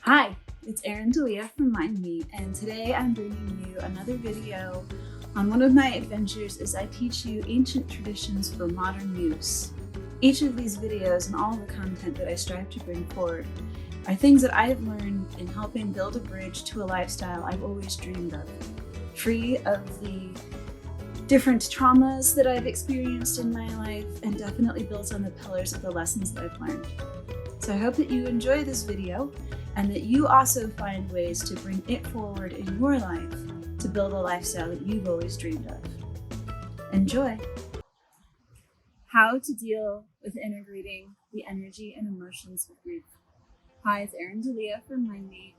Hi, it's Erin Dalia from Mind Me, and today I'm bringing you another video on one of my adventures as I teach you ancient traditions for modern use. Each of these videos and all the content that I strive to bring forward are things that I have learned in helping build a bridge to a lifestyle I've always dreamed of, free of the different traumas that I've experienced in my life and definitely built on the pillars of the lessons that I've learned. So I hope that you enjoy this video and that you also find ways to bring it forward in your life to build a lifestyle that you've always dreamed of. Enjoy! How to deal with integrating the energy and emotions of grief. Hi, it's Erin Dalia from Mind Me,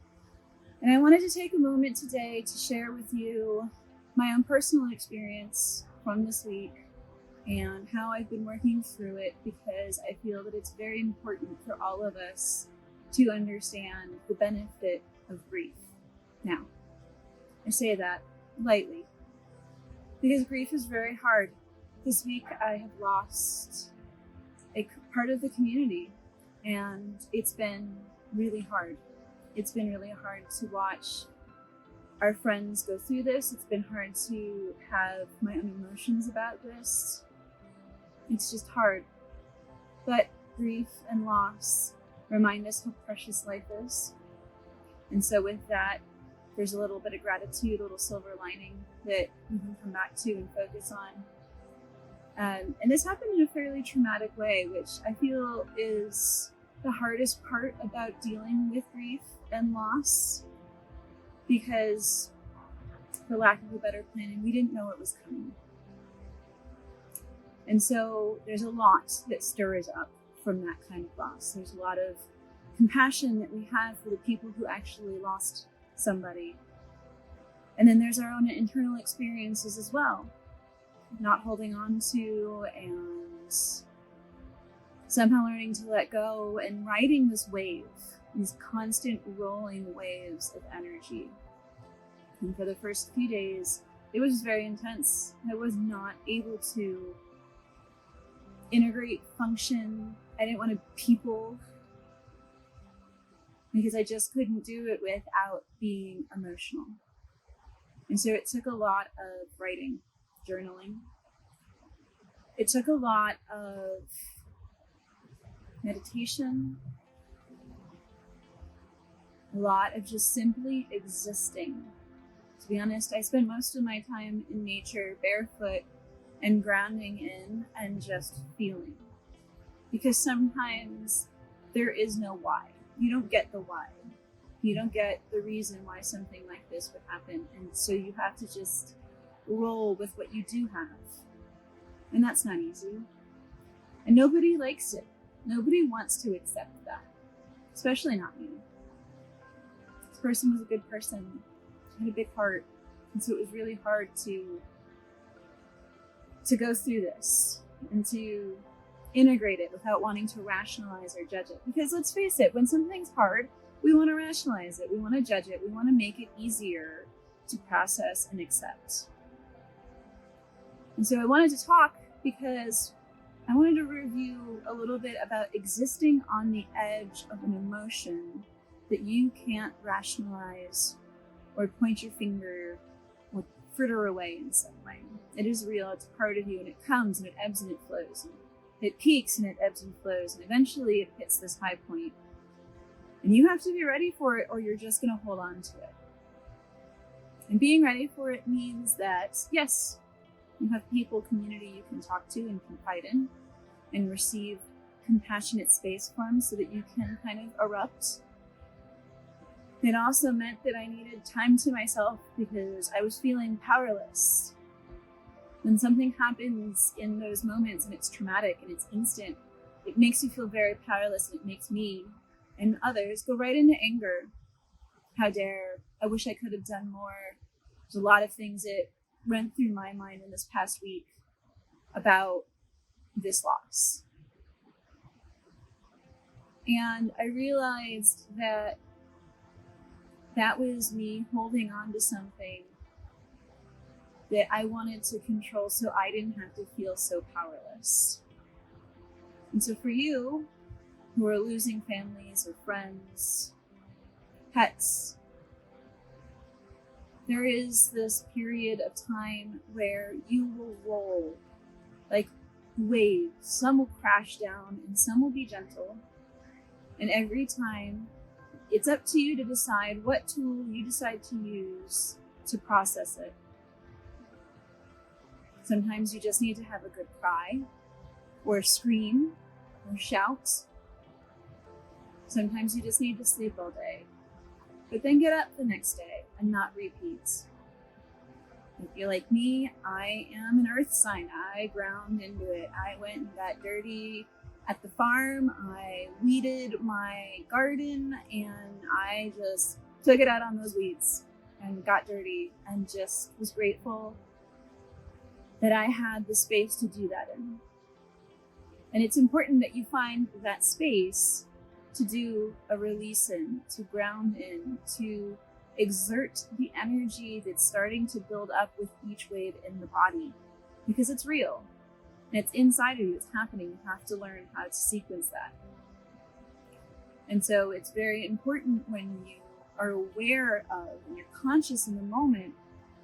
and I wanted to take a moment today to share with you my own personal experience from this week and how I've been working through it, because I feel that it's very important for all of us to understand the benefit of grief. Now, I say that lightly because grief is very hard. This week I have lost a part of the community, and it's been really hard. It's been really hard to watch our friends go through this. It's been hard to have my own emotions about this. It's just hard. But grief and loss remind us how precious life is. And so with that, there's a little bit of gratitude, a little silver lining that we can come back to and focus on. And this happened in a fairly traumatic way, which I feel is the hardest part about dealing with grief and loss, because for lack of a better planning, we didn't know it was coming. And so there's a lot that stirs up from that kind of loss. There's a lot of compassion that we have for the people who actually lost somebody. And then there's our own internal experiences as well, not holding on to and somehow learning to let go and riding this wave, these constant rolling waves of energy. And for the first few days, it was very intense. I was not able to integrate, function. I didn't want to people, because I just couldn't do it without being emotional. And so it took a lot of writing, journaling. It took a lot of meditation, a lot of just simply existing. To be honest, I spent most of my time in nature, barefoot, and grounding in and just feeling. Because sometimes there is no why. You don't get the why. You don't get the reason why something like this would happen. And so you have to just roll with what you do have. And that's not easy. And nobody likes it. Nobody wants to accept that. Especially not me. This person was a good person. Had a big heart. And so it was really hard to go through this and to integrate it without wanting to rationalize or judge it. Because let's face it, when something's hard, we want to rationalize it, we want to judge it, we want to make it easier to process and accept. And so I wanted to talk because I wanted to review a little bit about existing on the edge of an emotion that you can't rationalize or point your finger or fritter away in some way. It is real, it's a part of you, and it comes and it ebbs and it flows. And it peaks and it ebbs and flows, and eventually it hits this high point. And you have to be ready for it, or you're just going to hold on to it. And being ready for it means that, yes, you have people, community you can talk to and confide in and receive compassionate space from so that you can kind of erupt. It also meant that I needed time to myself because I was feeling powerless. When something happens in those moments and it's traumatic and it's instant, it makes you feel very powerless, and it makes me and others go right into anger. How dare, I wish I could have done more. There's a lot of things that went through my mind in this past week about this loss. And I realized that was me holding on to something that I wanted to control so I didn't have to feel so powerless. And so for you who are losing families or friends, pets. There is this period of time where you will roll like waves. Some will crash down and some will be gentle. And every time, it's up to you to decide what tool you decide to use to process it. Sometimes you just need to have a good cry, or scream, or shout. Sometimes you just need to sleep all day, but then get up the next day and not repeat. If you're like me, I am an earth sign. I ground into it. I went and got dirty at the farm. I weeded my garden and I just took it out on those weeds and got dirty and just was grateful that I had the space to do that in. And it's important that you find that space to do a release in, to ground in, to exert the energy that's starting to build up with each wave in the body, because it's real and it's inside of you, it's happening. You have to learn how to sequence that. And so it's very important when you are aware of and you're conscious in the moment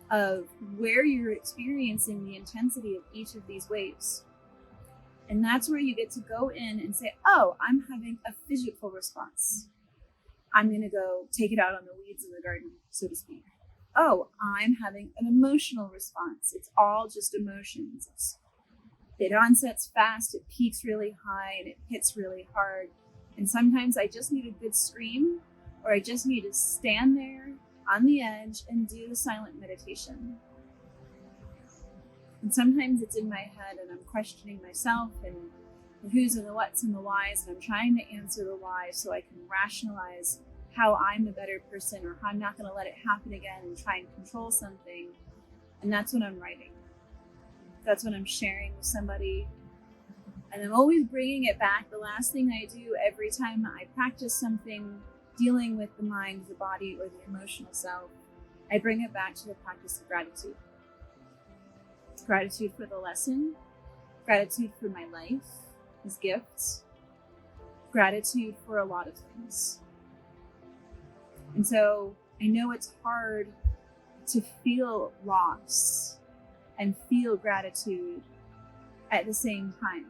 of where you're experiencing the intensity of each of these waves. And that's where you get to go in and say, oh, I'm having a physical response. I'm going to go take it out on the weeds in the garden, so to speak. Oh, I'm having an emotional response. It's all just emotions. It onsets fast, it peaks really high, and it hits really hard. And sometimes I just need a good scream, or I just need to stand there on the edge and do a silent meditation. And sometimes it's in my head and I'm questioning myself and the who's and the what's and the whys, and I'm trying to answer the whys so I can rationalize how I'm a better person or how I'm not going to let it happen again and try and control something. And that's when I'm writing. That's when I'm sharing with somebody. And I'm always bringing it back. The last thing I do every time I practice something dealing with the mind, the body, or the emotional self, I bring it back to the practice of gratitude. Gratitude for the lesson, gratitude for my life as gifts, gratitude for a lot of things. And so I know it's hard to feel loss and feel gratitude at the same time.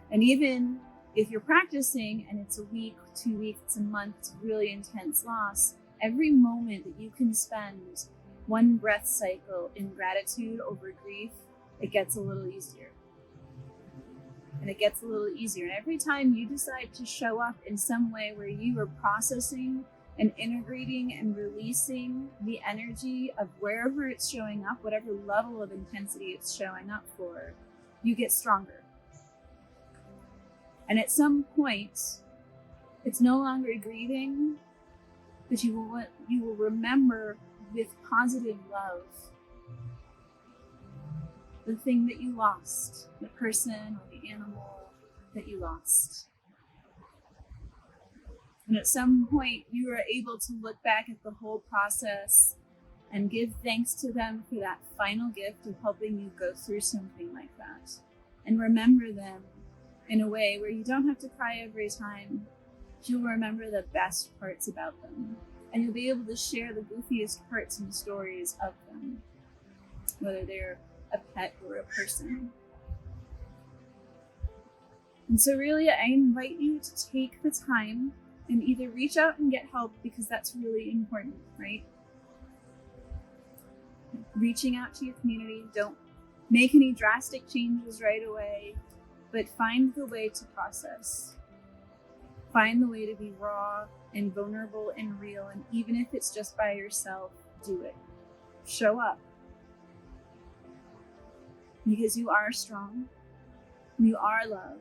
And even if you're practicing and it's a week, 2 weeks, a month, it's really intense loss, every moment that you can spend one breath cycle in gratitude over grief, it gets a little easier. And it gets a little easier. And every time you decide to show up in some way where you are processing and integrating and releasing the energy of wherever it's showing up, whatever level of intensity it's showing up for, you get stronger. And at some point, it's no longer grieving, but you will remember with positive love the thing that you lost, the person or the animal that you lost. And at some point, you are able to look back at the whole process and give thanks to them for that final gift of helping you go through something like that. And remember them in a way where you don't have to cry every time. You'll remember the best parts about them. And you'll be able to share the goofiest parts and stories of them, whether they're a pet or a person. And so really, I invite you to take the time and either reach out and get help, because that's really important, right? Reaching out to your community. Don't make any drastic changes right away, but find the way to process. Find the way to be raw and vulnerable and real. And even if it's just by yourself, do it. Show up. Because you are strong. You are love.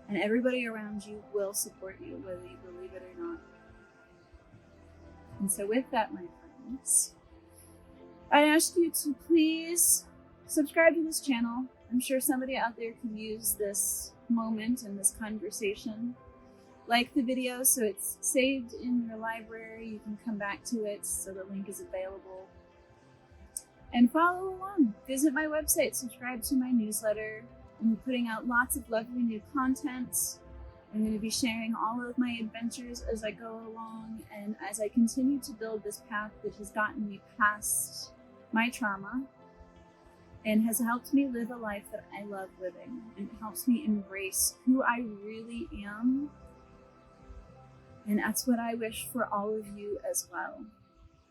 And everybody around you will support you, whether you believe it or not. And so with that, my friends, I ask you to please subscribe to this channel. I'm sure somebody out there could use this moment and this conversation. Like the video so it's saved in your library. You can come back to it so the link is available. And follow along. Visit my website, subscribe to my newsletter. I'm putting out lots of lovely new content. I'm going to be sharing all of my adventures as I go along and as I continue to build this path that has gotten me past my trauma and has helped me live a life that I love living, and it helps me embrace who I really am. And that's what I wish for all of you as well.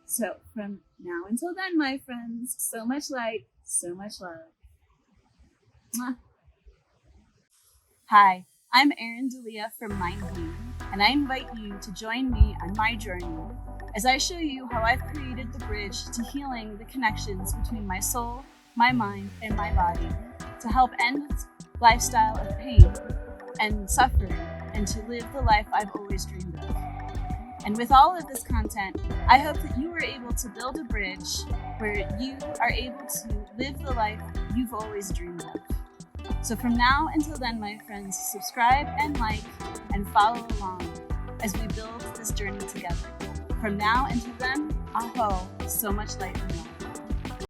So from now until then, my friends, so much light, so much love. Mwah. Hi, I'm Erin D'Elia from Mind Being, and I invite you to join me on my journey as I show you how I've created the bridge to healing the connections between my soul, my mind, and my body to help end lifestyle of pain and suffering and to live the life I've always dreamed of. And with all of this content, I hope that you are able to build a bridge where you are able to live the life you've always dreamed of. So from now until then, my friends, subscribe and like and follow along as we build this journey together. From now until then, aho, so much light and love.